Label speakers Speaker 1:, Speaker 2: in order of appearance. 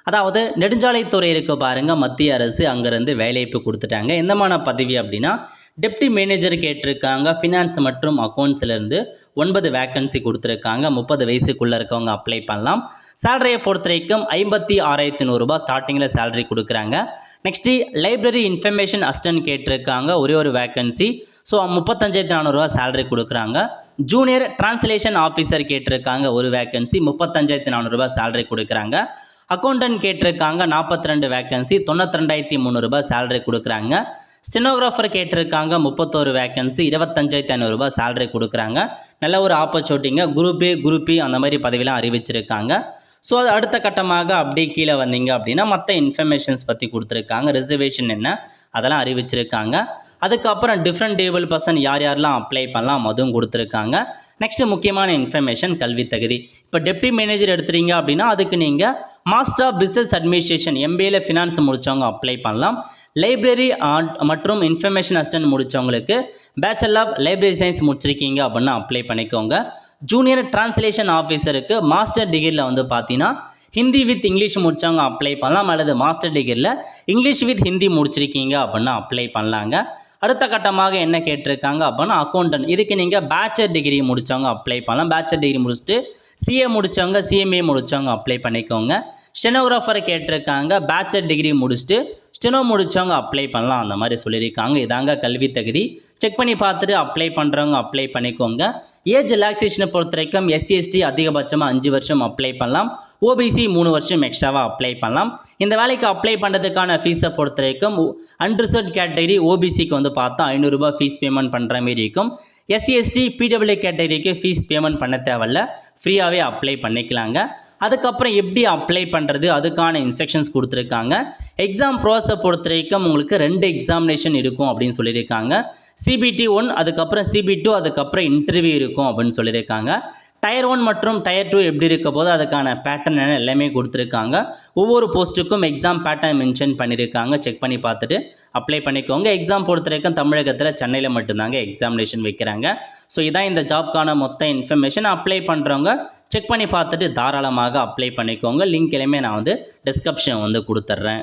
Speaker 1: அதாவது நெடுஞ்சாலைத்துறை இருக்க பாருங்க, மத்திய அரசு அங்கேருந்து வேலைவாய்ப்பு கொடுத்துட்டாங்க. எந்தமான பதவி அப்படின்னா டெப்டி மேனேஜர் கேட்டிருக்காங்க. ஃபினான்ஸ் மற்றும் அக்கௌண்ட்ஸ்லேருந்து 9 வேக்கன்சி கொடுத்துருக்காங்க. 30 வயசுக்குள்ளே இருக்கவங்க அப்ளை பண்ணலாம். சேலரியை பொறுத்த வரைக்கும் 56,100 ரூபாய் ஸ்டார்டிங்கில் சேலரி கொடுக்குறாங்க. நெக்ஸ்ட்டு லைப்ரரி இன்ஃபர்மேஷன் அசிஸ்டன்ட் கேட்டிருக்காங்க. ஒரே ஒரு வேக்கன்சி. ஸோ 35,400 ரூபா சேலரி கொடுக்குறாங்க. ஜூனியர் டிரான்ஸ்லேஷன் ஆஃபீஸர் கேட்டிருக்காங்க. ஒரு வேக்கன்சி 35,400 ரூபா சேலரி கொடுக்குறாங்க. அக்கௌண்டன்ட் கேட்டிருக்காங்க. 42 வேக்கன்சி 92,300 ரூபா சேலரி கொடுக்குறாங்க. ஸ்டெனோகிராஃபர் கேட்டிருக்காங்க. 31 வேக்கன்சி 25,500 ரூபா சேலரி கொடுக்குறாங்க. நல்ல ஒரு ஆப்பர்ச்சுனிட்டிங்க. குரூப் ஏ, குரூப் பி அந்த மாதிரி பதவியெலாம் அறிவிச்சிருக்காங்க. ஸோ அது அடுத்த கட்டமாக அப்படியே கீழே வந்தீங்க அப்படின்னா மற்ற இன்ஃபர்மேஷன்ஸ் பற்றி கொடுத்துருக்காங்க. ரிசர்வேஷன் என்ன அதெல்லாம் அறிவிச்சிருக்காங்க. அதுக்கப்புறம் டிஃப்ரெண்ட் டேபிள் பர்சன் யார் யாரெல்லாம் அப்ளை பண்ணலாம் அதுவும் கொடுத்துருக்காங்க. நெக்ஸ்ட்டு முக்கியமான இன்ஃபர்மேஷன் கல்வி தகுதி. இப்போ டெப்டி மேனேஜர் எடுத்துறீங்க அப்படின்னா அதுக்கு நீங்கள் மாஸ்டர் ஆஃப் பிஸ்னஸ் அட்மினிஸ்ட்ரேஷன் எம்பிஏல ஃபினான்ஸ் முடித்தவங்க அப்ளை பண்ணலாம். லைப்ரரி மற்றும் இன்ஃபர்மேஷன் அசிஸ்டன்ட் முடித்தவங்களுக்கு பேச்சுலர் ஆஃப் லைப்ரரி சயின்ஸ் முடிச்சிருக்கீங்க அப்படின்னா அப்ளை பண்ணிக்கோங்க. ஜூனியர் டிரான்ஸ்லேஷன் ஆஃபீஸருக்கு மாஸ்டர் டிகிரியில் வந்து பார்த்தீங்கன்னா ஹிந்தி வித் இங்கிலீஷ் முடித்தவங்க அப்ளை பண்ணலாம். அல்லது மாஸ்டர் டிகிரியில் இங்கிலீஷ் வித் ஹிந்தி முடிச்சிருக்கீங்க அப்படின்னா அப்ளை பண்ணலாங்க. அடுத்த கட்டமாக என்ன கேட்டிருக்காங்க அப்படின்னா அக்கௌண்டன்ட். இதுக்கு நீங்கள் பேச்சுலர் டிகிரி முடித்தவங்க அப்ளை பண்ணலாம். பேச்சுலர் டிகிரி முடிச்சுட்டு சிஏ முடித்தவங்க, சிஎம்ஏ முடித்தவங்க அப்ளை பண்ணிக்கோங்க. ஸ்டெனோகிராஃபரை கேட்டிருக்காங்க. பேச்சுலர் டிகிரி முடிச்சுட்டு ஸ்டெனோ முடித்தவங்க அப்ளை பண்ணலாம் அந்த மாதிரி சொல்லியிருக்காங்க. இதாங்க கல்வி தகுதி. செக் பண்ணி பார்த்துட்டு அப்ளை பண்ணுறவங்க அப்ளை பண்ணிக்கோங்க. ஏஜ் ரிலாக்ஸேஷனை பொறுத்த வரைக்கும் எஸ்சி எஸ்டி அதிகபட்சமாக 5 வருஷம் அப்ளை பண்ணலாம். ஓபிசி 3 வருஷம் எக்ஸ்ட்ராவாக அப்ளை பண்ணலாம். இந்த வேலைக்கு அப்ளை பண்ணுறதுக்கான ஃபீஸை பொறுத்த வரைக்கும் அன்ரிசர்வ்ட் கேட்டகரி ஓபிசிக்கு வந்து பார்த்தா 500 ரூபாய் ஃபீஸ் பேமெண்ட் பண்ணுற மாரி இருக்கும். எஸ்சி எஸ்டி பிடபிள்யூ கேட்டகரிக்கு ஃபீஸ் பேமெண்ட் பண்ண தேவையில்ல, ஃப்ரீயாகவே அப்ளை பண்ணிக்கலாங்க. அதுக்கப்புறம் எப்படி அப்ளை பண்ணுறது அதுக்கான இன்ஸ்ட்ரக்ஷன்ஸ் கொடுத்துருக்காங்க. எக்ஸாம் ப்ராசஸை பொறுத்த வரைக்கும் உங்களுக்கு 2 எக்ஸாமினேஷன் இருக்கும் அப்படின்னு சொல்லியிருக்காங்க. CBT 1 அதுக்கப்புறம் CBT 2 அதுக்கப்புறம் இன்டர்வியூ இருக்கும் அப்படின்னு சொல்லியிருக்காங்க. டயர் 1 மற்றும் டயர் 2 எப்படி இருக்க போது அதுக்கான பேட்டர்ன் எல்லாமே கொடுத்துருக்காங்க. ஒவ்வொரு போஸ்ட்டுக்கும் எக்ஸாம் பேட்டர்ன் மென்ஷன் பண்ணியிருக்காங்க. செக் பண்ணி பார்த்துட்டு அப்ளை பண்ணிக்கோங்க. எக்ஸாம் பொறுத்த வரைக்கும் தமிழகத்தில் சென்னையில் மட்டும்தாங்க எக்ஸாமினேஷன் வைக்கிறாங்க. ஸோ இதான் இந்த ஜாப்க்கான மொத்த இன்ஃபர்மேஷன். அப்ளை பண்ணுறவங்க செக் பண்ணி பார்த்துட்டு தாராளமாக அப்ளை பண்ணிக்கோங்க. லிங்க் எல்லாமே நான் வந்து டிஸ்கிரிப்ஷன் வந்து கொடுத்துட்றேன்.